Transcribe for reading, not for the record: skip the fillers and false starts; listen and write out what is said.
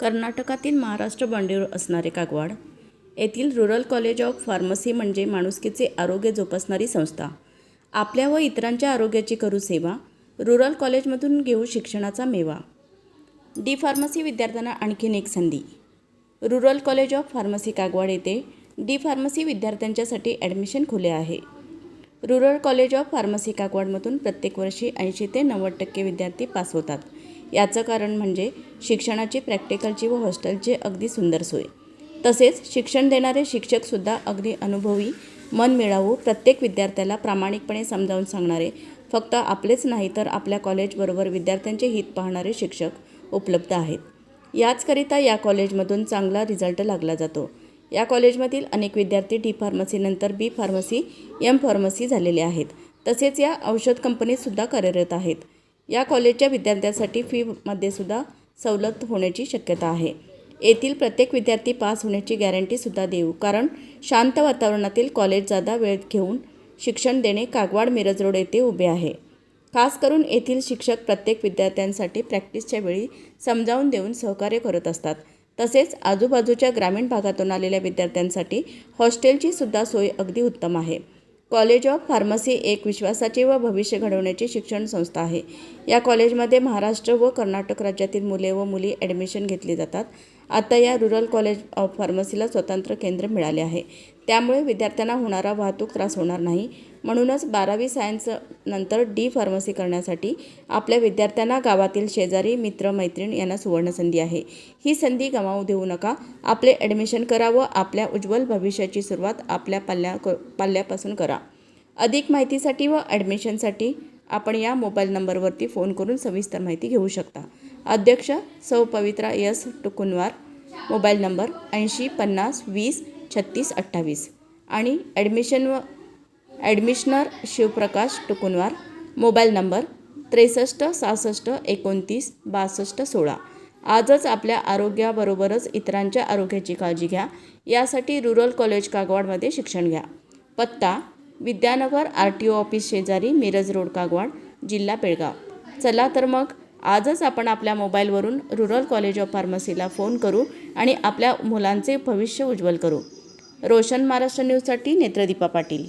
कर्नाटकातील महाराष्ट्र बाँड्रीवर असणारे कागवाड येथील रुरल कॉलेज ऑफ फार्मसी म्हणजे माणुसकीचे आरोग्य जोपासणारी संस्था. आपल्या व इतरांच्या आरोग्याची करू सेवा. रुरल कॉलेजमधून घेऊ शिक्षणाचा मेवा. डी फार्मसी विद्यार्थ्यांना आणखीन एक संधी. Rural college of pharmacy Kagwad येथे डी फार्मसी विद्यार्थ्यांच्यासाठी ॲडमिशन खुले आहे. रुरल कॉलेज ऑफ फार्मसी कागवाडमधून प्रत्येक वर्षी 80 ते 90% विद्यार्थी पास होतात. याचं कारण म्हणजे शिक्षणाची, प्रॅक्टिकलची व हॉस्टेलची अगदी सुंदर सोय. तसेच शिक्षण देणारे शिक्षकसुद्धा अगदी अनुभवी, मनमिळावू, प्रत्येक विद्यार्थ्याला प्रामाणिकपणे समजावून सांगणारे, फक्त आपलेच नाही तर आपल्या कॉलेजबरोबर विद्यार्थ्यांचे हित पाहणारे शिक्षक उपलब्ध आहेत. याचकरिता या कॉलेजमधून चांगला रिझल्ट लागला जातो. या कॉलेजमधील अनेक विद्यार्थी डी फार्मसीनंतर बी फार्मसी, एम फार्मसी झालेले आहेत. तसेच या औषध कंपनीतसुद्धा कार्यरत आहेत. या कॉलेजच्या विद्यार्थ्यांसाठी फीमध्ये सुद्धा सवलत होण्याची शक्यता आहे. येथील प्रत्येक विद्यार्थी पास होण्याची गॅरंटीसुद्धा देऊ, कारण शांत वातावरणातील कॉलेज जादा वेळ घेऊन शिक्षण देणे कागवाड मिरज रोड येथे उभे आहे. खास करून येथील शिक्षक प्रत्येक विद्यार्थ्यांसाठी प्रॅक्टिसच्या वेळी समजावून देऊन सहकार्य करत असतात. तसेच आजूबाजूच्या ग्रामीण भागातून आलेल्या विद्यार्थ्यांसाठी हॉस्टेलची सुद्धा सोय अगदी उत्तम आहे. कॉलेज ऑफ फार्मसी एक विश्वासाची व भविष्य घडवण्याची शिक्षण संस्था आहे. या कॉलेजमध्ये महाराष्ट्र व कर्नाटक राज्यातील मुले व मुली ॲडमिशन घेतली जातात. आता या रुरल कॉलेज ऑफ फार्मसीला स्वतंत्र केंद्र मिळाले आहे. त्यामुळे विद्यार्थ्यांना होणारा वाहतूक त्रास होणार नाही. म्हणूनच 12वी सायन्स नंतर डी फार्मसी करण्यासाठी आपल्या विद्यार्थ्यांना गावातील शेजारी, मित्र, मैत्रीण यांना सुवर्णसंधी आहे. ही संधी गमावू देऊ नका. आपले ॲडमिशन करा व आपल्या उज्ज्वल भविष्याची सुरुवात आपल्या पाल्यापासून करा. अधिक माहितीसाठी व ॲडमिशनसाठी आपण या मोबाईल नंबरवरती फोन करून सविस्तर माहिती घेऊ शकता. अध्यक्ष सौ Pavitra S Tukunwar. Mobile number 80 50 20 36 28 आणि ॲडमिशनर शिवप्रकाश टुकुनवार. Mobile number 63 66 29 62 16. आजच आपल्या आरोग्याबरोबरच इतरांच्या आरोग्याची काळजी घ्या. यासाठी रुरल कॉलेज कागवाडमध्ये शिक्षण घ्या. पत्ता विद्यानगर RTO ऑफिस शेजारी, मिरज रोड, कागवाड, जिल्हा बेळगाव. चला तर मग आजच आपण आपल्या मोबाईलवरून रुरल कॉलेज ऑफ फार्मसीला फोन करू आणि आपल्या मुलांचे भविष्य उज्ज्वल करू. रोशन महाराष्ट्र न्यूजसाठी नेत्रदीपा पाटील.